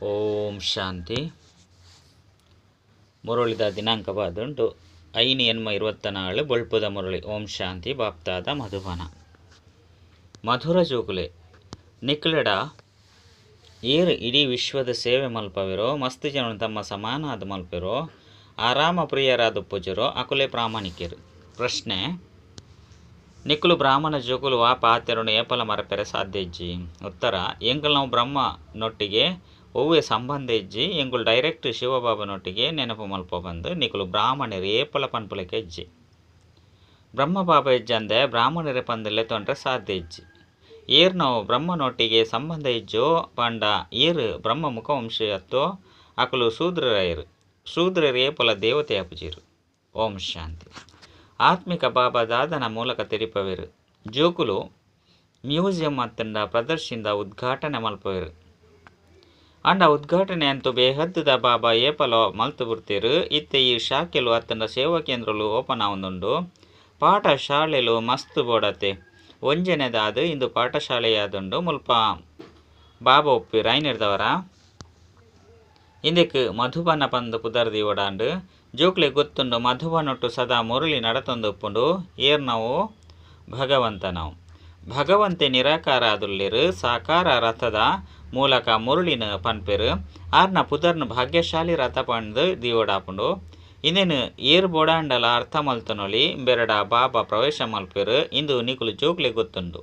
ಓಂ ಶಾಂತಿ. ಮುರಳಿದ ದಿನಾಂಕ ಬಾದುಂಟು 5/24 ಬೊಳ್ಪುದ ಮುರಳಿ. ಓಂ ಶಾಂತಿ. ಬಾಪ್ತಾದ ಮಧುಬನ ಮಧುರ ಜೋಕುಲೆ ನಿಕ್ಲೆಡ ಏರು ಇಡೀ ವಿಶ್ವದ ಸೇವೆ ಮಲ್ಪವಿರೋ ಮಸ್ತ್ ಜನ ತಮ್ಮ ಸಮಾನಾದ ಮಲ್ಪಿರೋ ಆರಾಮ ಪ್ರಿಯರಾದ ಪೂಜರೋ ಅಕುಲೆ ಪ್ರಾಮಾಣಿಕರು. ಪ್ರಶ್ನೆ: ನಿಕ್ಕಲು ಬ್ರಾಹ್ಮಣ ಜೋಕುಲು ವಾ ಪಾತೆರನು ಏಪಲ ಮರಪೆರೆ ಸಾಧ್ಯ ಇಜ್ಜಿ? ಉತ್ತರ: ಎಂಕಲ್ ನಾವು ಬ್ರಹ್ಮನೊಟ್ಟಿಗೆ ಒವ್ವೆ ಸಂಬಂಧ ಇಜ್ಜಿ ಎಂಕುಲು ಡೈರೆಕ್ಟ್ ಶಿವಬಾಬನೊಟ್ಟಿಗೆ ನೆನಪು ಮಲ್ಪ ಬಂದು ನಿಕ್ಕಲು ಬ್ರಾಹ್ಮಣರು ಏಪಲ ಪನ್ಪುಲಕ್ಕೆ ಇಜ್ಜಿ. ಬ್ರಹ್ಮಬಾಬ ಇಜ್ಜಂದೆ ಬ್ರಾಹ್ಮಣರೇ ಪಂದಲ್ಲೇ ತೊಂದರೆ ಸಾಧ್ಯ ಇಜ್ಜಿ. ಏರು ನಾವು ಬ್ರಹ್ಮನೊಟ್ಟಿಗೆ ಸಂಬಂಧ ಇಜ್ಜೋ ಪಂಡ ಏರು ಬ್ರಹ್ಮ ಮುಖವಂಶೀಯತ್ತೋ ಅಕಲು ಶೂದ್ರರಾಯರು. ಶೂದ್ರರು ಏಪಲ ದೇವತೆ ಅಪುಜಿರು. ಓಂ ಶಾಂತಿ. ಆತ್ಮಿಕ ಬಾಬಾ ದಾದನ ಮೂಲಕ ತೆರಿಪವೆರು ಜೋಕುಲು ಮ್ಯೂಸಿಯಂ ಮತ್ತಂಡ ಪ್ರದರ್ಶಿಂದ ಉದ್ಘಾಟನೆ ಮಲ್ಪವೆರು. ಅಂಡ ಉದ್ಘಾಟನೆ ಅಂತೂ ಬೇಹದ್ದುದ ಬಾಬಾ ಏಪಲ ಮಲ್ತು ಬಿಡ್ತೀರು. ಇತ್ತೆ ಈ ಶಾಖೆಲು ಅತ್ತಂಡ ಸೇವಾ ಕೇಂದ್ರಲು ಓಪನ್ ಆವೊಂದುಂಡು. ಪಾಠಶಾಲೆಲು ಮಸ್ತ್ ಬೋಡತೆ ಒಂಜನೆದಾದು ಇಂದು ಪಾಠಶಾಲೆಯಾದುಂಡು ಮುಲ್ಪ ಬಾಬಾ ಒಪ್ಪಿರು ಐನಿರ್ದವರ ಇಂದಕ್ಕೆ ಮಧುಬನ ಪಂದು ಪುದರ್ದಿ ಓಡಾಂಡು ಜೋಕ್ಲೆ ಗೊತ್ತುಂಡು. ಮಧುಬನೊಟ್ಟು ಸದಾ ಮುರಳಿ ನಡತೊಂದು ಉಪ್ಪುಂಡು. ಏರ್ ನಾವು ಭಗವಂತನವು ಭಗವಂತೆ ನಿರಾಕಾರ ಆದುಲ್ಲಿರು ಸಾಕಾರ ರಥದ ಮೂಲಕ ಮುರುಳಿನ ಪನ್ಪೆರು ಆರ್ನ ಪುದರ್ನ ಭಾಗ್ಯಶಾಲಿ ರಥ ಪಂದು ದಿಯೋಡಾಪುಂಡು. ಇಂದೇನು ಏರ್ ಬೋಡಾಂಡಲ ಅರ್ಥ ಮಲ್ತನೊಲಿ ಬೆರಡ ಬಾಬಾ ಪ್ರವೇಶ ಮಲ್ಪೆರು. ಇಂದು ನಿಕುಲು ಜೋಕ್ಲೆ ಗೊತ್ತುಂಡು.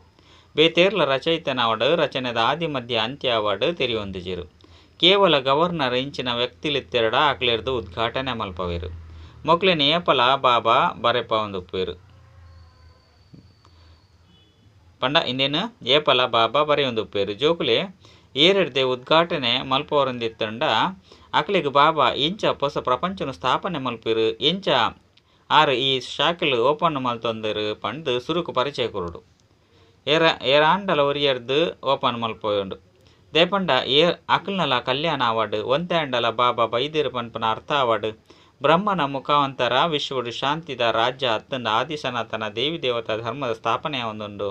ಬೇತೇರ್ಲ ರಚಯಿತನವಡು ರಚನೆದ ಆದಿ ಮಧ್ಯ ಅಂತ್ಯ ಅವಾರ್ಡ್ ತೆರಿಯೊಂದಿಜಿರು. ಕೇವಲ ಗವರ್ನರ್ ಇಂಚಿನ ವ್ಯಕ್ತಿಲಿತ್ತೆರಡ ಅಕ್ಲೆರ್ದು ಉದ್ಘಾಟನೆ ಮಲ್ಪವೆರು. ಮೊಕ್ಲೆನ ಏಪಲ ಬಾಬಾ ಬರೆಪ ಒಂದುಪ್ಪೇರು ಪಂಡ ಇಂದೇನು ಏಪಲ ಬಾಬಾ ಬರೆಯೊಂದುಪ್ಪೇರು. ಜೋಕುಲೆ ಏರೆಡ್ದೆ ಉದ್ಘಾಟನೆ ಮಲ್ಪವರೊಂದಿತ್ತಂಡ ಅಕ್ಲೆಗ್ ಬಾಬಾ ಇಂಚ ಹೊಸ ಪ್ರಪಂಚನು ಸ್ಥಾಪನೆ ಮಲ್ಪಿರು ಎಂಚ ಆರು ಈ ಶಾಖೆಲು ಓಪನ್ ಮಲ್ತೊಂದರು ಪಂಡು ಸುರುಕು ಪರಿಚಯ ಕೊರುಡು. ಏರಾಂಡಲ ಒರಿಯರ್ದು ಓಪನ್ ಮಲ್ಪೊಂಡು ದೇಪಂಡ ಅಕ್ಲನಲ ಕಲ್ಯಾಣ ಅವಾರ್ಡ್ ಒಂತೆಂಡಲ ಬಾಬಾ ಬೈದೇರು ಪನ್ಪನ ಅರ್ಥ ಅವಾರ್ಡ್ ಬ್ರಹ್ಮನ ಮುಖಾಂತರ ವಿಶ್ವಡು ಶಾಂತಿದ ರಾಜ್ಯ ಹತ್ತಂಡ ಆದಿ ಸನಾತನ ದೇವಿ ದೇವತಾ ಧರ್ಮದ ಸ್ಥಾಪನೆ ಒಂದುಂಡು.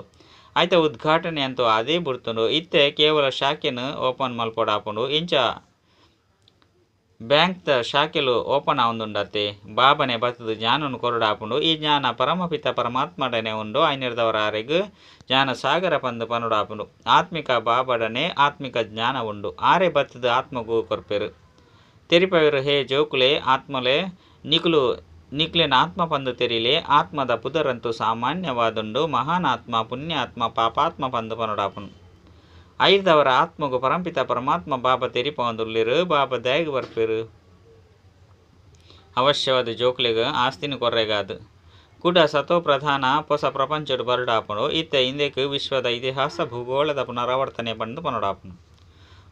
ಆಯ್ತ ಉದ್ಘಾಟನೆ ಅಂತೂ ಅದೇ ಬಿಡ್ತುಂಡು. ಇತ್ತೆ ಕೇವಲ ಶಾಖೆನು ಓಪನ್ ಮಲ್ಪೊಡಾಪುಂಡು ಇಂಚ ಬ್ಯಾಂಕ್ದ ಶಾಖೆಲು ಓಪನ್ ಆವೊಂದುಂಡತೆ ಬಾಬನೆ ಬತ್ತದು ಜ್ಞಾನನು ಕೊರಡಾಪುಂಡು. ಈ ಜ್ಞಾನ ಪರಮಪಿತ ಪರಮಾತ್ಮಡನೆ ಉಂಡು. ಐನಿರ್ದವರಾರೆಗ್ ಜ್ಞಾನ ಸಾಗರ ಪಂದು ಪನುಡಾಪುಂಡು. ಆತ್ಮಿಕ ಬಾಬಡನೆ ಆತ್ಮಿಕ ಜ್ಞಾನ ಉಂಡು. ಆರೆ ಬತ್ತದು ಆತ್ಮಗೂ ಕೊರ್ಪೆರು ತೆರಿಪವೆರು. ಹೇ ಜೋಕುಲೆ ಆತ್ಮಲೆ ನಿಕ್ಲೆನ ಆತ್ಮ ಪಂದು ತೆರಿಲೆ ಆತ್ಮದ ಪುದರಂತೂ ಸಾಮಾನ್ಯವಾದುಂಡು. ಮಹಾನ್ ಆತ್ಮ ಪುಣ್ಯಾತ್ಮ ಪಾಪಾತ್ಮ ಪಂದು ಪನುಡಾಪುಂಡು. ಐದವರ ಆತ್ಮಗೂ ಪರಂಪಿತ ಪರಮಾತ್ಮ ಬಾಬಾ ತೆರಿಪ ಒಂದುಲ್ಲಿರು. ಬಾಬಾ ದಯಗ್ ಬರ್ಪೆರು ಅವಶ್ಯವಾದ ಜೋಕ್ಲೆಗ್ ಆಸ್ತಿನ ಕೊರ್ರೆಗಾದು ಕೂಡ ಸತೋ ಪ್ರಧಾನ ಹೊಸ ಪ್ರಪಂಚಡು ಬರಡಾಪುಂಡು. ಇತ್ತೆ ಇಂದೆಕ್ ವಿಶ್ವದ ಇತಿಹಾಸ ಭೂಗೋಳದ ಪುನರಾವರ್ತನೆ ಪಂದು ಪನುಡಾಪುಂಡು.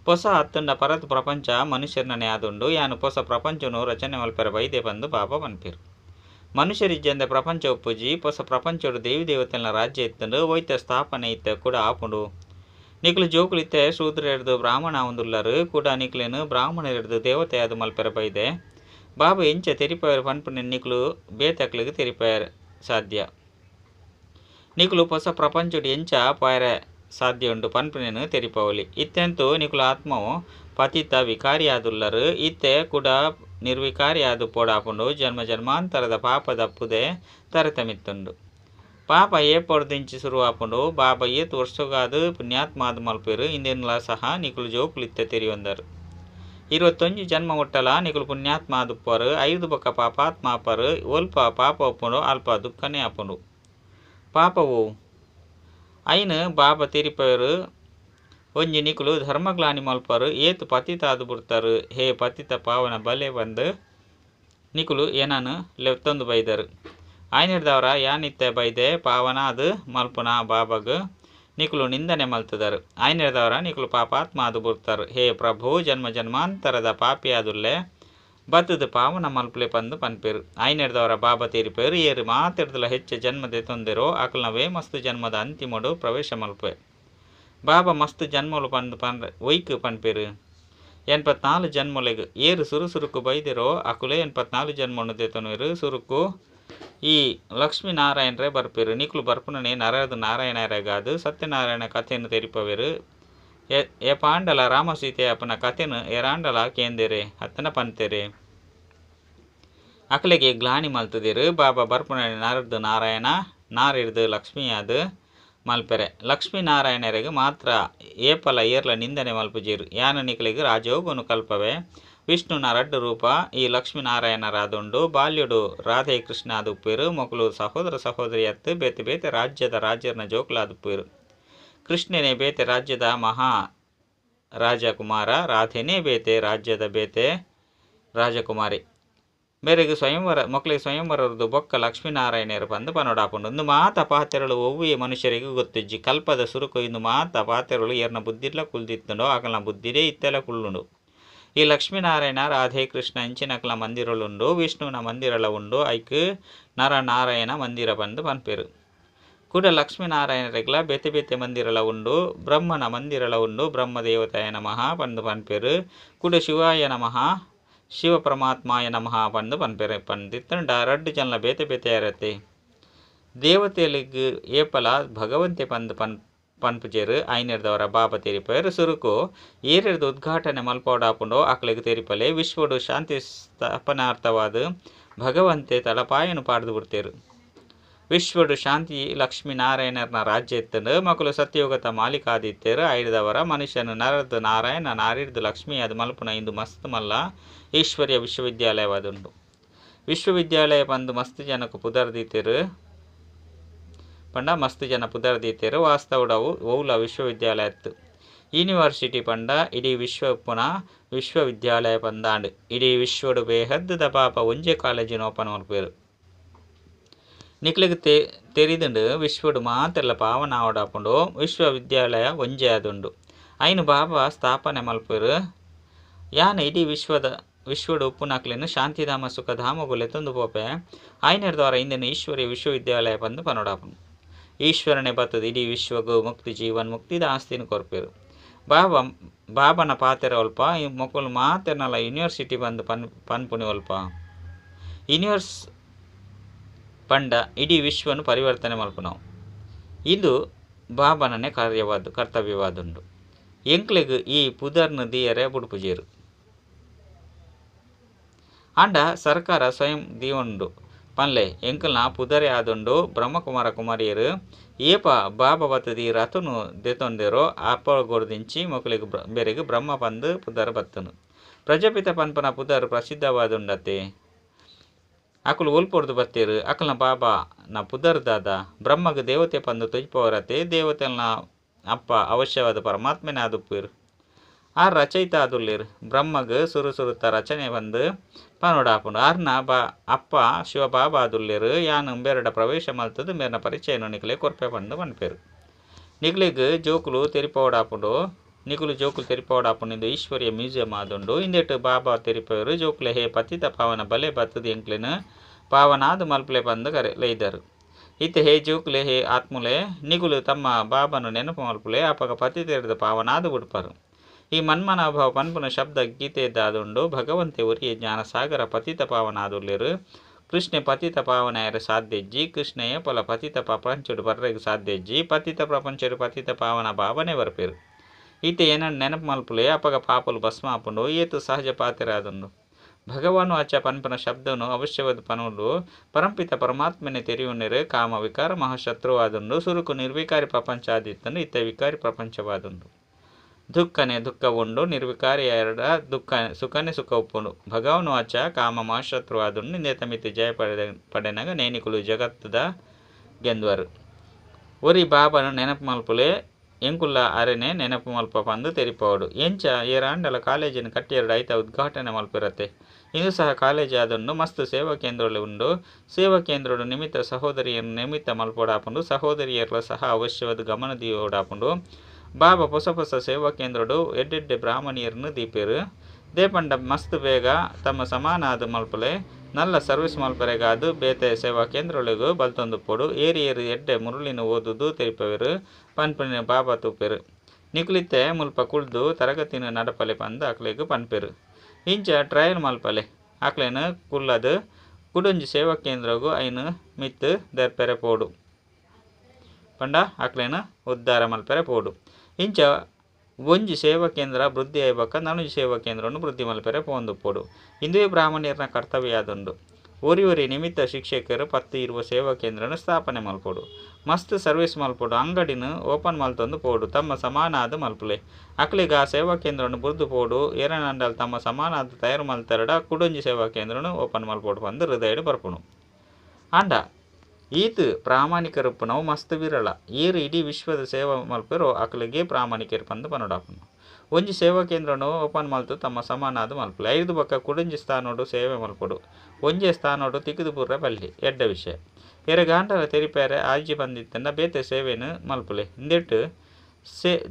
ಹೊಸ ಹತ್ತುಂಡ ಪರತ್ ಪ್ರಪಂಚ ಮನುಷ್ಯರನೇ ಆದುಂಡು. ಯಾನು ಹೊಸ ಪ್ರಪಂಚನು ರಚನೆ ಮಲ್ಪೆರ ಬೈದೆ ಬಂದು ಬಾಬಾ ಪನ್ಪೆರು. ಮನುಷ್ಯರಿಜ್ಜಂದೆ ಪ್ರಪಂಚ ಉಪ್ಪುಜಿ ಹೊಸ ಪ್ರಪಂಚಡು ದೇವಿ ದೇವತೆಲ್ನ ರಾಜ್ಯ ಇತ್ತಂಡು ಒಯ್ತ ಸ್ಥಾಪನೆ ಇತ್ತೆ ಕೂಡ ಆಪುಂಡು. ನಿಕ್ಲು ಜೋಕುಲಿತ್ತೆ ಶೂದ್ರ ಹಿಡ್ದು ಬ್ರಾಹ್ಮಣ ಒಂದುಲ್ಲರು ಕೂಡ ನಿಕ್ಲೆನು ಬ್ರಾಹ್ಮಣ ಹಿಡ್ದು ದೇವತೆ ಅದು ಮಲ್ಪೆರ ಬೈದೆ ಬಾಬಾ ಎಂಚ ತೆರಿಪಯರು ಪನ್ಪುನ ನಿಕ್ಲು ಬೇತಕ್ಲಿಗೆ ತೆರಿಪಯರ್ ಸಾಧ್ಯ. ನಿಕ್ಲು ಹೊಸ ಪ್ರಪಂಚಡು ಎಂಚ ಪಾಯರೆ ಸಾಧ್ಯ ಉಂಡು ಪನ್ಪುನೇನು ತೆರಿಪವಲಿ. ಇತ್ತೆಂತೂ ನಿಕ್ಲು ಆತ್ಮವು ಪತಿತ ವಿಕಾರಿಯಾದುಲ್ಲರು. ಇತ್ತೆ ಕೂಡ ನಿರ್ವಿಕಾರಿಯಾದು ಪೋಡಾಪುಂಡು. ಜನ್ಮ ಜನ್ಮಾಂತರದ ಪಾಪ ದಪ್ಪುದೆ ತರತಮಿತ್ತುಂಡು. ಪಾಪ ಏಪೊಡ್ದಿಂಚಿ ಶುರುವಾಪುಂಡು. ಬಾಬಾ ಏತು ವರ್ಷಗಾದು ಪುಣ್ಯಾತ್ಮಾದು ಮಲ್ಪೆರು. ಇಂದೆನ್ಲ ಸಹ ನಿಕ್ಲು ಜೋಕುಲಿತ್ತೆ ತೆರಿಯೊಂದರು. 21 ಜನ್ಮ ಹುಟ್ಟಲ ನಿಕ್ಲು ಪುಣ್ಯಾತ್ಮ ಆದುಪ್ಪರು. 5 ಬೊಕ್ಕ ಪಾಪಾತ್ಮ ಆಪರು. ಒಲ್ಪ ಪಾಪ ಒಪ್ಪುಂಡು ಅಲ್ಪ ದುಃಖನೇ ಆಪುಂಡು. ಪಾಪವು ಐನು ಬಾಬಾ ತೆರಿಪವರು ಒಂಜಿ ನಿಕ್ಲು ಧರ್ಮಗ್ಲಾನಿ ಮಲ್ಪರು. ಏತು ಪತಿತ ಆದು ಬಿಡ್ತಾರು. ಹೇ ಪತಿತ ಪಾವನ ಬಲೆ ಬಂದು ನಿಕ್ಲು ಏನನು ಲೆತ್ತೊಂದು ಬೈದರು. ಐನಿರ್ದವರ ಯಾನಿತ್ತೆ ಬೈದೆ ಪಾವನ ಅದು ಮಲ್ಪುನ ಬಾಬಾಗ ನಿಕ್ಲು ನಿಂದನೆ ಮಲ್ತದರು. ಐನಿರ್ದವರ ನಿಕ್ಲು ಪಾಪಾತ್ಮ ಆದು ಬಿಡ್ತಾರು. ಹೇ ಪ್ರಭು ಜನ್ಮ ಜನ್ಮಾಂತರದ ಪಾಪಿ ಆದುಲ್ಲೆ ಬತ್ತದು ಪಾವನ ಮಲ್ಪಲೆ ಪಂದು ಪನ್ಪೆರು. ಐನಿರ್ದವರ ಬಾಬಾ ತೀರಿಪೇರು ಏರು ಮಾತಿಡ್ದಲ ಹೆಚ್ಚು ಜನ್ಮದೆ ತೊಂದಿರೋ ಅಕ್ಲನವೇ ಮಸ್ತ್ ಜನ್ಮದ ಅಂತಿಮಡು ಪ್ರವೇಶ ಮಲ್ಪೆ ಬಾಬಾ ಮಸ್ತ್ ಜನ್ಮಲು ಪಂದು ಒಯ್ಕು ಪನ್ಪೆರು. 84 ಜನ್ಮಲೆಗ್ ಏರು ಸುರುಕು ಬೈದಿರೋ ಅಕುಲೆ 84 ಜನ್ಮನು ದೇತೊನರು ಸುರುಕು ಈ ಲಕ್ಷ್ಮೀನಾರಾಯಣರೇ ಬರ್ಪೆರು. ನಿಕ್ಲು ಬರ್ಪುನನೆ ನರದು ನಾರಾಯಣರೇ ಗಾದು ಸತ್ಯನಾರಾಯಣ ಕಥೆಯನ್ನು ತೆರಿಪವೆರು. ఏ ಪಾಂಡಲ ರಾಮ ಸೀತೆ ಅಪ್ಪನ ಕಥೆನು ಎರಾಂಡಲ ಕೇಂದಿರೆ ಅತ್ತನ ಪಂತೆರೆ ಅಕ್ಲೆಗೆ ಗ್ಲಾನಿ ಮಲ್ತದಿರು ಬಾಬಾ ಬರ್ಪುನ ನಾರದ್ದು ನಾರಾಯಣ ನಾರಿಡ್ದು ಲಕ್ಷ್ಮಿ ಅದು ಮಲ್ಪೆರೆ ಲಕ್ಷ್ಮೀನಾರಾಯಣರಿಗೆ ಮಾತ್ರ ಏಪಲ ಏರ್ಲ ನಿಂದನೆ ಮಲ್ಪುಜೀರು ಯಾನ ನಿಕ್ಲಿಗೆ ರಾಜೋಗುನು ಕಲ್ಪವೇ ವಿಷ್ಣುನ ರಡ್ಡು ರೂಪ ಈ ಲಕ್ಷ್ಮೀನಾರಾಯಣರಾದುಂಡು ಬಾಲ್ಯುಡು ರಾಧೆ ಕೃಷ್ಣ ಆದುಪ್ಪೇರು ಮೊಕಲು ಸಹೋದರ ಸಹೋದರಿ ಅತ್ತು ಬೇತೆ ಬೇತೆ ರಾಜ್ಯದ ರಾಜ್ಯರ್ನ ಜೋಕುಲಾದುಪ್ಪೇರು ಕೃಷ್ಣನೇ ಬೇತೆ ರಾಜ್ಯದ ಮಹಾ ರಾಜಕುಮಾರ ರಾಧೆನೇ ಬೇತೆ ರಾಜ್ಯದ ಬೇತೆ ರಾಜಕುಮಾರಿ ಮೇರೆಗೆ ಸ್ವಯಂವರ ಮಕ್ಕಳಿಗೆ ಸ್ವಯಂವರದ್ದು ಬೊಕ್ಕ ಲಕ್ಷ್ಮೀನಾರಾಯಣರು ಬಂದು ಪನೋಡಾಪುಂಡು ಇಂದು ಮಾತ ಪಾತ್ರೆಗಳು ಒವ್ವಿಯ ಮನುಷ್ಯರಿಗೆ ಗೊತ್ತಿಜ್ಜಿ ಕಲ್ಪದ ಸುರುಕು ಇಂದು ಮಾತ ಪಾತ್ರೆಗಳು ಏರ್ನ ಬುದ್ಧಿಲ್ಲ ಕುಲ್ದಿತ್ತುಂಡೋ ಆಕಲ್ನ ಬುದ್ಧಿರೇ ಇತ್ತೆಲ್ಲ ಕುಳ್ಳುಂಡು ಈ ಲಕ್ಷ್ಮೀನಾರಾಯಣ ರಾಧೆ ಕೃಷ್ಣ ಇಂಚಿನಕಲ ಮಂದಿರಳುಂಡು ವಿಷ್ಣುವಿನ ಮಂದಿರಲ ಉಂಡು ಐಕ್ ನರನಾರಾಯಣ ಮಂದಿರ ಬಂದು ಪನ್ಪೇರು ಕೂಡ ಲಕ್ಷ್ಮೀನಾರಾಯಣರೆಗ್ಲ ಬೇತೆ ಬೇತೆ ಮಂದಿರಲ ಉಂಡು ಬ್ರಹ್ಮನ ಮಂದಿರಲ ಉಂಡು ಬ್ರಹ್ಮದೇವತಾಯ ನಮಃ ಬಂದು ಪನ್ಪೇರು ಕೂಡ ಶಿವಾಯ ನಮಃ ಶಿವ ಪರಮಾತ್ಮಾಯ ನಮಃ ಬಂದು ಪನ್ಪೇರು ಪಂದಿತ್ತಂಡ ರಡ್ಡು ಜನಲ ಬೇತೆ ಬೇತೆ ಇರತ್ತೆ ದೇವತೆಲಿಗೆ ಏಪಲ ಭಗವಂತೆ ಬಂದು ಪನ್ಪುಜೇರು ಐನಿರ್ದವರ ಬಾಬಾ ತೆರಿಪೇರು ಸುರುಕು ಏರಿರ್ದು ಉದ್ಘಾಟನೆ ಮಲ್ಪೋಡಾಪುಂಡು ಅಕ್ಲಿಗೆ ತೆರಿಪಲೆ ವಿಶ್ವಡು ಶಾಂತಿ ಸ್ಥಾಪನಾರ್ಥವಾದ ಭಗವಂತೆ ತಲಪಾಯನು ಪಾಡ್ದು ಬಿಡ್ತೇರು ವಿಶ್ವಡು ಶಾಂತಿ ಲಕ್ಷ್ಮೀನಾರಾಯಣರನ ರಾಜ್ಯ ಎತ್ತಂಡು ಮಕ್ಕಳು ಸತ್ಯೋಗತ ಮಾಲಿಕಾದಿತ್ತೇರು ಐದವರ ಮನುಷ್ಯನು ನರದ್ದು ನಾರಾಯಣ ನಾರಿಡ್ದು ಲಕ್ಷ್ಮಿ ಅದು ಮಲ್ಪುನ ಇಂದು ಮಸ್ತ್ ಮಲ್ಲ ಈಶ್ವರ್ಯ ವಿಶ್ವವಿದ್ಯಾಲಯವಾದುಂಡು ವಿಶ್ವವಿದ್ಯಾಲಯ ಬಂದು ಮಸ್ತ್ ಜನಕ್ಕೆ ಪುದರ್ದೀತೇರು ಪಂಡ ಮಸ್ತ್ ಜನ ಪುದರ್ದೀತೇರು ವಾಸ್ತವಡವು ಓಲ ವಿಶ್ವವಿದ್ಯಾಲಯತ್ತು ಯೂನಿವರ್ಸಿಟಿ ಪಂಡ ಇಡೀ ವಿಶ್ವ ಪುನ ವಿಶ್ವವಿದ್ಯಾಲಯ ಪಂದಾಂಡು ಇಡೀ ವಿಶ್ವಡು ಬೇಹದ್ದು ಪಾಪ ಒಂಜೆ ಕಾಲೇಜಿನ ಓಪನ್ ಮಲ್ಪೇರು ನಿಕ್ಲಿಗೆ ತೆರಿದುಂಡು ವಿಶ್ವಡು ಮಾತೆಲ್ಲ ಪಾವನ ಆವಡಾಪುಂಡು ವಿಶ್ವವಿದ್ಯಾಲಯ ಒಂಜೆ ಆದುಂಡು ಐನು ಬಾಬಾ ಸ್ಥಾಪನೆ ಮಲ್ಪೇರು ಯಾನ ಇಡೀ ವಿಶ್ವಡು ಉಪ್ಪುನಾಕ್ಲೇನು ಶಾಂತಿಧಾಮ ಸುಖಧಾಮಗುಲೆ ತಂದು ಪೋಪೆ ಐನರ್ದವರ ಇಂದಿನ ಈಶ್ವರ್ಯ ವಿಶ್ವವಿದ್ಯಾಲಯ ಬಂದು ಪನೋಡಾಪುಂಡು ಈಶ್ವರನೇ ಬತ್ತದು ಇಡೀ ವಿಶ್ವಗೂ ಮುಕ್ತಿ ಜೀವನ್ ಮುಕ್ತಿದ ಆಸ್ತಿನ ಕೊರ್ಪೇರು ಬಾಬನ ಪಾತೆರ ಒಲ್ಪ ಮೊಕ್ಕಲು ಮಾತೆರ್ನಲ್ಲ ಯೂನಿವರ್ಸಿಟಿ ಬಂದು ಪನ್ಪುನಿ ಒಲ್ಪ ಯೂನಿವರ್ಸ್ ಪಂಡ ಇಡೀ ವಿಶ್ವನು ಪರಿವರ್ತನೆ ಮಲ್ಪುನವು ಇದು ಬಾಬನನೇ ಕರ್ತವ್ಯವಾದುಂಡು ಎಂಕ್ಲೆಗ್ ಈ ಪುದರ್ನು ದಿಯರೆ ಬುಡುಪುಜೇರು ಆಂಡ ಸರ್ಕಾರ ಸ್ವಯಂ ದಿಯುಂಡು ಪನ್ಲೆ ಎಂಕಲ್ನ ಪುದರೆ ಆದುಂಡು ಬ್ರಹ್ಮಕುಮಾರ ಕುಮಾರಿಯರು ಏಪ ಬಾಬಾ ಬತ್ತದಿ ರತನು ದೆತೊಂದೆರೋ ಅಪ್ಪಗೊಡ್ದಿಂಚಿ ಮೊಕ್ಕಲಿಗೆ ಬೇರೆಗೆ ಬ್ರಹ್ಮ ಬಂದು ಪುದರ್ ಬತ್ತನು ಪ್ರಜಾಪಿತ ಪನ್ಪನ ಪುದರ್ ಪ್ರಸಿದ್ಧವಾದುಂಡತೆ ಅಕಲು ಓಲ್ಪೊಡ್ದು ಬತ್ತೇರು ಅಕಲ್ನ ಬಾಬಾ ನ ಪುದರ್ದಾದ ಬ್ರಹ್ಮಗ ದೇವತೆ ಪಂದು ತುಜ್ಪವರತೆ ದೇವತೆಲ್ನ ಅಪ್ಪ ಅವಶ್ಯವಾದ ಪರಮಾತ್ಮನೇ ಆದುಪ್ಪೇರು ಆ ರಚಯಿತ ಆದುಲ್ಲೇರು ಬ್ರಹ್ಮಗ ಸುರುತ ರಚನೆ ಬಂದು ಪನೋಡಾಪುಂಡು ಆರ್ನ ಅಪ್ಪ ಶಿವ ಬಾಬಾ ಆದುಲ್ಲೇರು ಯಾನು ಬೇರಡ ಪ್ರವೇಶ ಮಲ್ತದು ಮೇರ್ನ ಪರಿಚಯನು ನಿಕ್ಲೆ ಕೊರ್ಪೆ ಬಂದು ಪನ್ಪೇರು ನಿಕ್ಲಿಗೆ ಜೋಕುಲು ತೆರಿಪೋಡಾಪುಂಡು ನಿಕುಲು ಜೋಕುಲು ತೆರಿಪೋಡಾಪುಂಡು ಇಂದು ಈಶ್ವರ್ಯ ಮ್ಯೂಸಿಯಂ ಆದುಂಡು ಇಂದೆಟ್ಟು ಬಾಬಾ ತೆರಿಪೇರು ಜೋಕುಲೆ ಹೇ ಪತಿತ ಪಾವನ ಬಲೆ ಬತ್ತದು ಎಂಕ್ಲೆನು ಪಾವನಾದು ಮಲ್ಪಲೆ ಬಂದು ಲೈದರು ಇತ್ತೆ ಹೇ ಜೋಕುಲೆ ಹೇ ಆತ್ಮುಲೆ ನಿಗುಲು ತಮ್ಮ ಬಾಬಾನು ನೆನಪು ಮಲ್ಪುಲೆ ಅಪಗ ಪತಿ ತೆರೆದು ಪಾವನಾದು ಬಿಡ್ಪಾರು ಈ ಮನ್ಮನಾಭಾವ ಪನ್ಪುನ ಶಬ್ದ ಗೀತೆದ್ದಾದುಂಡು ಭಗವಂತೆ ಒರಿಯ ಜ್ಞಾನ ಸಾಗರ ಪತಿತ ಪಾವನಾದುಲ್ಲೇರು ಕೃಷ್ಣೆ ಪತಿತ ಪಾವನಾಯರು ಸಾಧ್ಯಜ್ಜಿ ಕೃಷ್ಣೆಯ ಪೊಲ ಪತಿತ ಪ್ರಪಂಚಡು ಬರ್ರೆಗೆ ಸಾಧ್ಯಜ್ಜಿ ಪತಿತ ಪ್ರಪಂಚಡು ಪತಿತ ಪಾವನ ಭಾವನೆ ಬರ್ಪೇರು ಈತೆ ಏನನ್ನು ನೆನಪು ಮಲ್ಪುಲೆ ಅಪಗ ಪಾಪಲು ಭಸ್ಮ ಆಪುಂಡು ಏತು ಸಹಜ ಪಾತೆರಾದುಂಡು ಭಗವಾನು ಆಚ ಪನ್ಪನ ಶಬ್ದನು ಅವಶ್ಯವಾದ ಪನುಂಡು ಪರಂಪಿತ ಪರಮಾತ್ಮನೆ ತೆರೆಯುನ್ನೆರು ಕಾಮ ವಿಕಾರ ಮಹಾಶತ್ರುವಾದುಂಡು ಸುರುಕು ನಿರ್ವಿಕಾರಿ ಪ್ರಪಂಚ ಆದಿತ್ತಂಡು ಇತ್ತ ವಿಕಾರಿ ಪ್ರಪಂಚವಾದುಂಡು ದುಃಖನೆ ದುಃಖ ಉಂಡು ನಿರ್ವಿಕಾರಿ ಎರಡ ದುಃಖ ಸುಖನೆ ಸುಖ ಉಪ್ಪುಂಡು ಭಗವನು ಆಚ ಕಾಮ ಮಹಾಶತ್ರುವಾದುಂಡು ಇಂದೆ ಮಿತಿ ಜಯ ಪಡೆನಾಗ ನೇನಿಕುಲು ಜಗತ್ತದ ಗೆಂದುವರು ಒರಿ ಬಾಬನು ನೆನಪು ಮಲ್ಪುಲೆ ಎಂಕುಲ್ಲ ಅರೆನೆ ನೆನಪು ಮಲ್ಪ ಪಂದು ತೆರಿಪೋಡು ಎಂಚ ಏರಾಂಡಲ ಕಾಲೇಜಿನ ಕಟ್ಟಿಯರಡು ಐತ ಉದ್ಘಾಟನೆ ಮಲ್ಪಿರತ್ತೆ ಇಂದು ಸಹ ಕಾಲೇಜ್ ಆದುಂಡು ಮಸ್ತ್ ಸೇವಾ ಕೇಂದ್ರಗಳು ಉಂಡು ಸೇವಾ ಕೇಂದ್ರಡು ನಿಮಿತ್ತ ಸಹೋದರಿಯನ್ನು ನಿಮಿತ್ತ ಮಲ್ಪೋಡಾಪುಂಡು ಸಹೋದರಿಯರ್ಲ ಸಹ ಅವಶ್ಯವಾದ ಗಮನ ದೀವೋಡಾಪುಂಡು ಬಾಬಾ ಹೊಸ ಸೇವಾ ಕೇಂದ್ರಡು ಎಡ್ಡೆಡ್ಡೆ ಬ್ರಾಹ್ಮಣಿಯರನ್ನು ದೀಪೇರು ದೇಪಂಡ ಮಸ್ತ್ ಬೇಗ ತಮ್ಮ ಸಮಾನ ಆದ ಮಲ್ಪಲೆ ನಲ್ಲ ಸರ್ವಿಸ್ ಮಲ್ಪರೆಗಾದು ಬೇತೆ ಸೇವಾ ಕೇಂದ್ರಗಳಿಗೂ ಬಲ್ತೊಂದು ಪೋಡು ಏರಿ ಎಡ್ಡೆ ಮುರುಳಿನ ಓದುದು ತೆರಿಪವೆರು ಪನ್ಪನಿನ ಬಾಬಾ ತೂಪೇರು ನಿಕ್ಲಿತ್ತೆ ಮುಲ್ಪ ಕುಳ್ದು ತರಗತಿನ ನಡಪಲೆ ಪಂದು ಅಕ್ಲೆಗೂ ಪನ್ಪೇರು ಇಂಚ ಟ್ರಯಲ್ ಮಲ್ಪಲೆ ಅಕ್ಲೇನು ಕುಲ್ಲದು ಕುಡೊಂಜಿ ಸೇವಾ ಕೇಂದ್ರಗೂ ಐನು ಮಿತ್ತು ದರ್ಪೆರೆ ಪೋಡು ಪಂಡ ಅಕ್ಲೇನು ಉದ್ಧಾರ ಮಲ್ಪೆರೆ ಪೋಡು ಇಂಚ ಒಂಜಿ ಸೇವಾ ಕೇಂದ್ರ ವೃದ್ಧಿ ಆಯ್ಬಕ್ಕ ನನಜಿ ಸೇವಾ ಕೇಂದ್ರವನ್ನು ವೃದ್ಧಿ ಮಲ್ಪೆರೆ ಪೋಂದುಪ್ಪೋಡು. ಇಂದುವೇ ಬ್ರಾಹ್ಮಣ್ಯರ್ನ ಕರ್ತವ್ಯ ಆದುಂಡು. ಒರಿ ನಿಮಿತ್ತ ಶಿಕ್ಷಕರು 10-20 ಸೇವಾ ಕೇಂದ್ರನ ಸ್ಥಾಪನೆ ಮಲ್ಪೋಡು. ಮಸ್ತ್ ಸರ್ವಿಸ್ ಮಲ್ಪೋಡು. ಅಂಗಡಿನ ಓಪನ್ ಮಲ್ತೊಂದು ಪೋಡು ತಮ್ಮ ಸಮಾನಾದ ಮಲ್ಪುಲೆ. ಅಕ್ಲಿಗೆ ಆ ಸೇವಾ ಕೇಂದ್ರವನ್ನು ಬುರ್ದು ಪೋಡು. ಏರನಂಡಲ್ ತಮ್ಮ ಸಮಾನಾದ ತಯಾರು ಮಲ್ತರಡ ಕುಡೊಂಜಿ ಸೇವಾ ಕೇಂದ್ರನು ಓಪನ್ ಮಲ್ಪೋಡು ಬಂದು ಹೃದಯಡು ಬರ್ಪುಣು. ಆಂಡ ಈತ್ ಪ್ರಾಮಾಣಿಕರು ನಾವು ಮಸ್ತ್ ವಿರಳ. ಏರು ಇಡೀ ವಿಶ್ವದ ಸೇವಾ ಮಲ್ಪೆರೋ ಅಕ್ಲಿಗೆ ಪ್ರಾಮಾಣಿಕರು ಬಂದು ಪನ್ನಡಾಪುನು. ಒಂಜಿ ಸೇವಾ ಕೇಂದ್ರನು ಓಪನ್ ಮಲ್ತು ತಮ್ಮ ಸಮಾನಾದ ಮಲ್ಪುಲೆ. 5 ಬಕ್ಕ ಕುಡಂಜಿ ಸ್ಥಾನೋಡು ಸೇವೆ ಮಲ್ಪೊಡು. ಒಂಜೆ ಸ್ಥಾನೋಡು ತಿಕ್ಕಿದು ಪೂರ್ರೆ ಬಲ್ಲಿ ಎಡ್ಡ ವಿಷಯ. ಗಾಂಡಲ ತೆರಿಪೇರೆ ಆಜಿ ಬಂದಿತ್ತಂಡ ಬೇತೆ ಸೇವೆನು ಮಲ್ಪುಲೆ. ಇಂದೆಟ್ಟು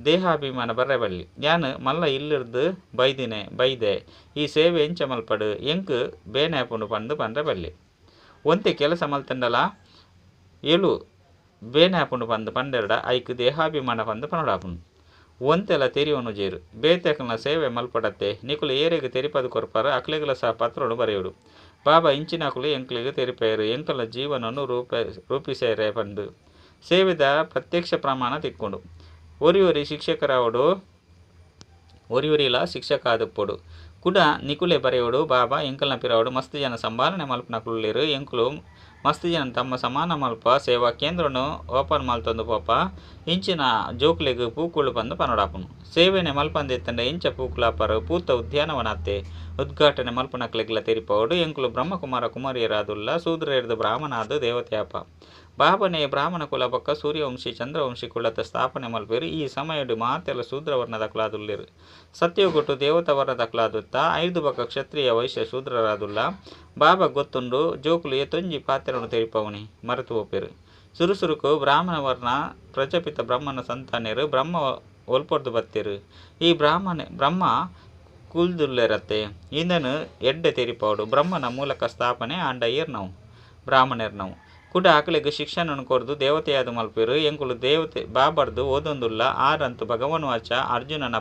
ದೇಹಾಭಿಮಾನ ಬರ್ರೆ ಬಲ್ಲಿ. ಯಾನು ಮಲ್ಲ ಇಲ್ಲಿರ್ದು ಬೈದೆ ಈ ಸೇವೆ ಎಂಚ ಮಲ್ಪಡು ಎಂಕ್ ಬೇನಾಪುಂಡು ಪಂಡು ಪಂಡ್ರೆ ಬಲ್ಲಿ. ಒಂತೆ ಕೆಲಸ ಮಲ್ತಂಡಲ ಏಳು ಬೇನಾಪುಂಡು ಪಂದು ಪಂಡೆರಡ ಐಕ್ ದೇಹಾಭಿಮಾನ ಪಂದು ಪನಡಾಪುನು. ಒಂತೆಲ ತೆರಿಯೋನು ಜೇರು ಬೇತೆಕಲ್ನ ಸೇವೆ ಮಲ್ಪಡತ್ತೆ ನಿಕುಲು ಏರೆಗೆ ತೆರಿಪದು ಕೊರ್ಪಾರ ಅಕ್ಲೆಗಳ ಸಹ ಪತ್ರೋಡು ಬರೆಯುಡು. ಬಾಬಾ ಇಂಚಿನಕುಲು ಎಂಕ್ಲಿಗೆ ತೆರಿಪೇರು ಎಂಕಲ ಜೀವನವನ್ನು ರೂಪಿಸೇರೆ ಪಂಡು ಸೇವೆದ ಪ್ರತ್ಯಕ್ಷ ಪ್ರಮಾಣ ತಿಕ್ಕೊಂಡು. ಒರಿ ಶಿಕ್ಷಕರಾವಡು ಒರಿಲ ಶಿಕ್ಷಕ ಆದುಪ್ಪೋಡು ಕುಡ ನಿಕುಲೆ ಬರೆಯೋಡು. ಬಾಬಾ ಎಂಕಲ್ನ ಪಿರಾವಡು ಮಸ್ತ್ ಜನ ಸಂಭಾಲನೆ ಮಲ್ಪನಕುಲೇರು. ಎಂಕುಲು ಮಸ್ತ್ ಜನ ತಮ್ಮ ಸಮಾನ ಮಲ್ಪ ಸೇವಾ ಕೇಂದ್ರನು ಓಪನ್ ಮಲ್ತೊಂದು ಪೋಪ ಇಂಚಿನ ಜೋಕ್ಲೆಗ್ ಪೂಕುಳು ಬಂದು ಪನಡಾಪುನು. ಸೇವೆನೆ ಮಲ್ಪಂದೆತ್ತಂಡ ಇಂಚ ಪೂಕುಲಾಪರು ಪೂತ ಉದ್ಯಾನವನತ್ತೆ ಉದ್ಘಾಟನೆ ಮಲ್ಪನಕ್ಲೆಗ್ಲ ತೆರಿಪೋಡು. ಎಂಕುಲು ಬ್ರಹ್ಮಕುಮಾರ ಕುಮಾರಿಯರಾದುಲ್ಲ ಸೂದ್ರೆರ್ದು ಬ್ರಾಹ್ಮಣಾದು ದೇವತೆಯಾಪ. ಬಾಬನೇ ಬ್ರಾಹ್ಮಣ ಕುಲ ಬೊಕ್ಕ ಸೂರ್ಯವಂಶಿ ಚಂದ್ರವಂಶಿ ಕುಲದ ಸ್ಥಾಪನೆ ಮಲ್ಪೇರು. ಈ ಸಮಯಡು ಮಾತೆಲ್ಲ ಶೂದ್ರವರ್ಣದ ಕುಲಾದುಲ್ಲೇರು. ಸತ್ಯಗೊಟ್ಟು ದೇವತವರ್ಣದ ಕುಲಾದುತ್ತ 5 ಬಕ್ಕ ಕ್ಷತ್ರಿಯ ವೈಶ್ಯ ಶೂದ್ರರಾದುಲ್ಲ. ಬಾಬಾ ಗೊತ್ತುಂಡು ಜೋಕುಲು ತೊಂಜಿ ಪಾತ್ರೆಯನ್ನು ತೆರಿಪವನಿ ಮರೆತು ಹೋಪೇರು. ಸುರುಸುರುಕು ಬ್ರಾಹ್ಮಣ ವರ್ಣ ಪ್ರಜಾಪಿತ ಬ್ರಹ್ಮನ ಸಂತಾನೆರು ಬ್ರಹ್ಮ ಒಲ್ಪೊರ್ದು ಬತ್ತೇರು. ಈ ಬ್ರಹ್ಮ ಕುಲ್ದುಲ್ಲೆರತ್ತೆ ಇಂದನು ಎಡ್ಡೆ ತೆರಿಪೋಡು. ಬ್ರಹ್ಮನ ಮೂಲಕ ಸ್ಥಾಪನೆ ಆಂಡ ಏರ್ನವು ಬ್ರಾಹ್ಮಣರ್ನವು ಕುಡ ಅಕಲೆಗ್ ಶಿಕ್ಷಣನು ಕೊರ್ದು ದೇವತೆಯಾದ ಮಲ್ಪೇರು. ಎಂಕುಲು ದೇವತೆ ಬಾಬರ್ದು ಓದೊಂದುಲ್ಲ ಆರಂತು ಭಗವನ್ ವಾಚ ಅರ್ಜುನನ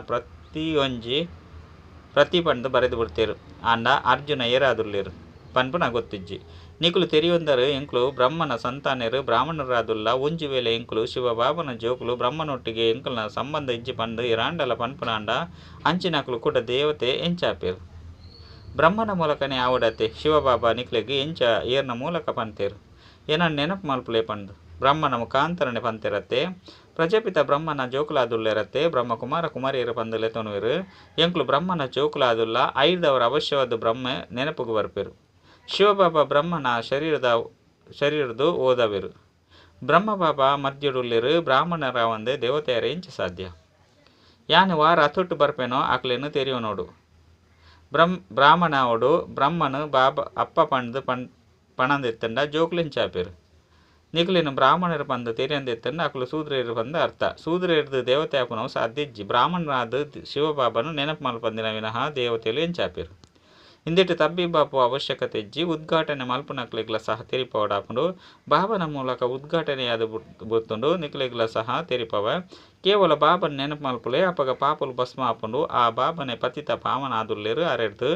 ಪ್ರತಿ ಪಂಡು ಬರೆದು ಬಿಡ್ತೇರು. ಆಂಡ ಅರ್ಜುನ ಏರಾದುಲ್ಲೇರು ಪನ್ಪುನ ಗೊತ್ತಿಜ್ಜಿ. ನಿಕುಲು ತೆರಿಯೊಂದರು ಎಂಕುಲು ಬ್ರಹ್ಮನ ಸಂತಾನೆರು ಬ್ರಾಹ್ಮಣರಾದುಲ್ಲ. ಒಂಜಿ ವೇಳೆ ಎಂಕುಲು ಶಿವ ಬಾಬನ ಜೋಕುಲು ಬ್ರಹ್ಮನೊಟ್ಟಿಗೆ ಎಂಕಲ್ನ ಸಂಬಂಧ ಇಜ್ಜಿ ಪಂಡು ಇರಾಂಡಲ ಪನ್ಪುನಾಂಡ ಅಂಚಿನಕುಲು ಕೂಡ ದೇವತೆ ಎಂಚಾಪೇರು. ಬ್ರಹ್ಮನ ಮೂಲಕನೇ ಆವಡತೆ ಶಿವಬಾಬಾ ನಿಕ್ಲೆಗ್ ಎಂಚ ಏರ್ನ ಮೂಲಕ ಪಂತೇರು ಏನ ನೆನಪು ಮಲ್ಪುಲೆ ಪಂಡು ಬ್ರಹ್ಮನ ಮುಖಾಂತರನೆ ಪಂತಿರತ್ತೆ. ಪ್ರಜಾಪಿತ ಬ್ರಹ್ಮನ ಜೋಕುಲಾದುಲ್ಲೆರತ್ತೆ ಬ್ರಹ್ಮಕುಮಾರ ಕುಮಾರಿಯರು ಪಂದಲೆ ತೊನುವೆರು. ಎಂಕುಲು ಬ್ರಹ್ಮನ ಜೋಕುಲಾದುಲ್ಲ 5ದವರ ಅವಶ್ಯವಾದ ಬ್ರಹ್ಮ ನೆನಪುಗು ಬರ್ಪೇರು. ಶಿವಬಾಬಾ ಬ್ರಹ್ಮನ ಶರೀರದು ಓದವೆರು. ಬ್ರಹ್ಮಬಾಬಾ ಮಧ್ಯಡುಲ್ಲೆರು ಬ್ರಾಹ್ಮಣರ ಒಂದೇ ದೇವತೆಯರ ಎಂಚ ಸಾಧ್ಯ. ಯಾನು ವಾರ ಹತ್ತೊಟ್ಟು ಬರ್ಪೇನೋ ಅಕ್ಲೆನು ತೆರಿಯೋನೋಡು. ಬ್ರಾಹ್ಮಣೋಡು ಬ್ರಹ್ಮನು ಬಾಬಾ ಅಪ್ಪ ಪಂಡು ಪಣಂದೆತ್ತಂಡ ಜೋಕುಲೆಂಚಾಪೇರು. ನಿಕುಲಿನ ಬ್ರಾಹ್ಮಣರು ಪಂದು ತೆರಿಯಂದೆತ್ತಂಡ ಅಕುಲು ಸೂದ್ರೆಯರು ಪಂದು ಅರ್ಥ. ಸೂದ್ರೆರ್ದು ದೇವತೆ ಆಪುನವು ಸಾಧ್ಯಜ್ಜಿ. ಬ್ರಾಹ್ಮಣರಾದ ಶಿವಬಾಬನು ನೆನಪು ಮಲ್ಪಂದಿನ ವಿನಃ ದೇವತೆಲು ಎಂಚಾಪೇರು. ಇಂದೆಟ್ಟು ತಬ್ಬಿಬಾಪು ಅವಶ್ಯಕತೆ ಇಜ್ಜಿ ಉದ್ಘಾಟನೆ ಮಲ್ಪುನಕ್ಲೆಗ್ಲ ಸಹ ತೆರಿಪವಡಾಪುಂಡು. ಬಾಬನ ಮೂಲಕ ಉದ್ಘಾಟನೆಯಾದ ಬುತ್ತುಂಡು ನಿಕುಲೆಗ್ಲ ಸಹ ತೆರಿಪವ. ಕೇವಲ ಬಾಬನ ನೆನಪು ಮಲ್ಪುಲೆ ಅಪಗ ಪಾಪುಲು ಭಸ್ಮ ಆಪುಂಡು. ಆ ಬಾಬನೆ ಪತಿತ ಪಾವನಾದುಲ್ಲೇರು ಅರೆರ್ದು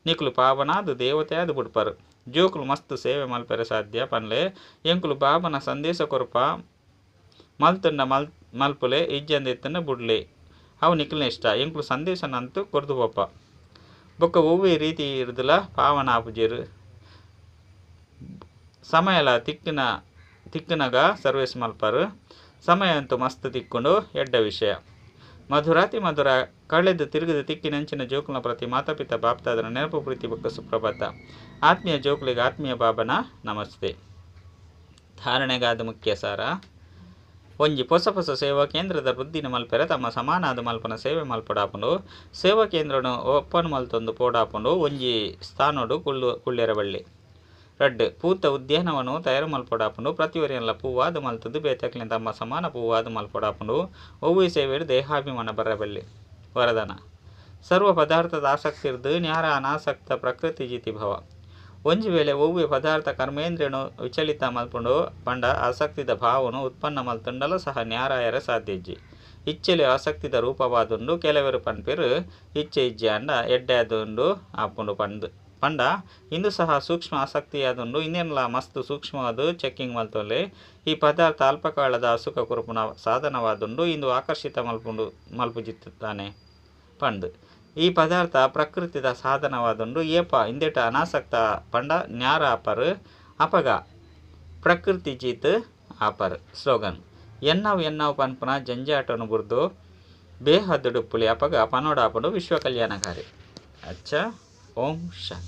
ನಿಕುಲು ಪಾವನಾದು ದೇವತೆಯಾದ ಬುಡ್ಪರು. ಜೋಕುಲು ಮಸ್ತ್ ಸೇವೆ ಮಲ್ಪೆರೆ ಸಾಧ್ಯ ಪನ್ಲೆ ಎಂಕುಲು ಬಾಬನ ಸಂದೇಶ ಕೊರಪ ಮಲ್ತುಂಡ ಮಲ್ಪುಲೆ ಇಜ್ಜಂದೆತ್ತಂಡ ಬುಡ್ಲೆ ಅವು ನಿಕುಲ್ನ ಇಷ್ಟ. ಎಂಕುಲು ಸಂದೇಶನಂತೂ ಕೊರ್ದು ಪೋಪ ಬೊಕ್ಕ ಒವ್ವೇ ರೀತಿ ಇರ್ದುಲ ಪಾವನ ಆಪುಜೇರು. ಸಮಯಲ ತಿಕ್ಕನಗ ಸರ್ವಿಸ್ ಮಲ್ಪರು. ಸಮಯ ಅಂತೂ ಮಸ್ತ್ ತಿಕ್ಕೊಂಡು ಎಡ್ಡ ವಿಷಯ. ಮಧುರಾತಿ ಮಧುರ ಕಳೆದು ತಿರುಗಿದು ತಿಕ್ಕಿನಂಚಿನ ಜೋಕುಲ್ನ ಪ್ರತಿ ಮಾತಾಪಿತ ಬಾಪ್ತಾದನ ನೆನಪು ಪ್ರೀತಿ ಬೊಕ್ಕ ಸುಪ್ರಭಾತ. ಆತ್ಮೀಯ ಜೋಕುಲಿಗೆ ಆತ್ಮೀಯ ಬಾಬನ ನಮಸ್ತೆ. ಧಾರಣೆಗಾದ ಮುಖ್ಯ ಸಾರ ಒಂಜಿ ಹೊಸ ಸೇವಾ ಕೇಂದ್ರದ ವೃದ್ಧಿನ ಮಲ್ಪೆರೆ ತಮ್ಮ ಸಮಾನಾದ ಮಲ್ಪನ ಸೇವೆ ಮಲ್ಪಡಾಪುಂಡು. ಸೇವಾ ಕೇಂದ್ರನು ಓಪನ್ ಮಲ್ತೊಂದು ಪೋಡಾಪುಂಡು. ಒಂಜಿ ಸ್ಥಾನೋಡು ಕುಳ್ಳೆರ ಬಳ್ಳಿ 2 ಪೂತ ಉದ್ಯಾನವನ್ನು ತಯಾರು ಮಲ್ಪಡಾಪುಂಡು. ಪ್ರತಿವರಿಯಲ್ಲ ಪೂವಾದು ಮಲ್ತದ್ದು ಬೇತಕ್ಲಿನ ತಮ್ಮ ಸಮಾನ ಪೂವಾದು ಮಲ್ಪಡಾಪುಂಡು. ಒವ್ವೆ ಸೇವೆಡು ದೇಹಾಭಿಮಾನ ಬರಬಲ್ಲಿ ವರದಾನ. ಸರ್ವ ಪದಾರ್ಥದ ಆಸಕ್ತಿ ಇರ್ದು ನ್ಯಾರ ಅನಾಸಕ್ತ ಪ್ರಕೃತಿ ಜಿತಿ ಭವ. ಒಂಜಿ ವೇಳೆ ಒವ್ವೆ ಪದಾರ್ಥ ಕರ್ಮೇಂದ್ರಿಯನು ವಿಚಲಿತ ಮಲ್ಪುಂಡು ಪಂಡ ಆಸಕ್ತಿದ ಭಾವನು ಉತ್ಪನ್ನ ಮಲ್ತುಂಡಲ ಸಹ ನ್ಯಾರಾಯರ ಸಾಧ್ಯಜ್ಜಿ. ಇಚ್ಛೆಲೆ ಆಸಕ್ತಿದ ರೂಪವಾದುಂಡು. ಕೆಲವರು ಪನ್ಪೇರು ಇಚ್ಛೆ ಇಜ್ಜೆ ಅಂಡ ಎಡ್ಡೆ ಆದುಂಡು ಆಪುಂಡು ಪಂದು ಪಂಡ ಇಂದು ಸಹ ಸೂಕ್ಷ್ಮ ಆಸಕ್ತಿಯಾದುಂಡು ಇಂದೇನಲ ಮಸ್ತ್ ಸೂಕ್ಷ್ಮವಾದ ಚೆಕ್ಕಿಂಗ್ ಮಲ್ತೊಲೆ ಈ ಪದಾರ್ಥ ಅಲ್ಪಕಾಲದ ಸುಖ ಕುರುಪುನ ಸಾಧನವಾದುಂಡು ಇಂದು ಆಕರ್ಷಿತ ಮಲ್ಪುಜಿತ್ತಾನೆ ಪಂಡ್ ಈ ಪದಾರ್ಥ ಪ್ರಕೃತಿದ ಸಾಧನವಾದುಂಡು ಏಪ ಇಂದೆಟ ಅನಾಸಕ್ತ ಪಂಡ ನ್ಯಾರ ಆಪರ್ ಅಪಗ ಪ್ರಕೃತಿ ಜೀತ್ ಆಪರ್. ಸ್ಲೋಗನ್ ಎನ್ನವು ಪನ್ಪುನ ಜಂಜಾಟನು ಬುರ್ದು ಬೇಹದ್ದುಡು ಪುಲಿ ಅಪಗ ಪನೋಡಾಪುಡು ವಿಶ್ವ ಕಲ್ಯಾಣಕಾರಿ. ಅಚ್ಚ ಓಂ ಶಾಂತಿ.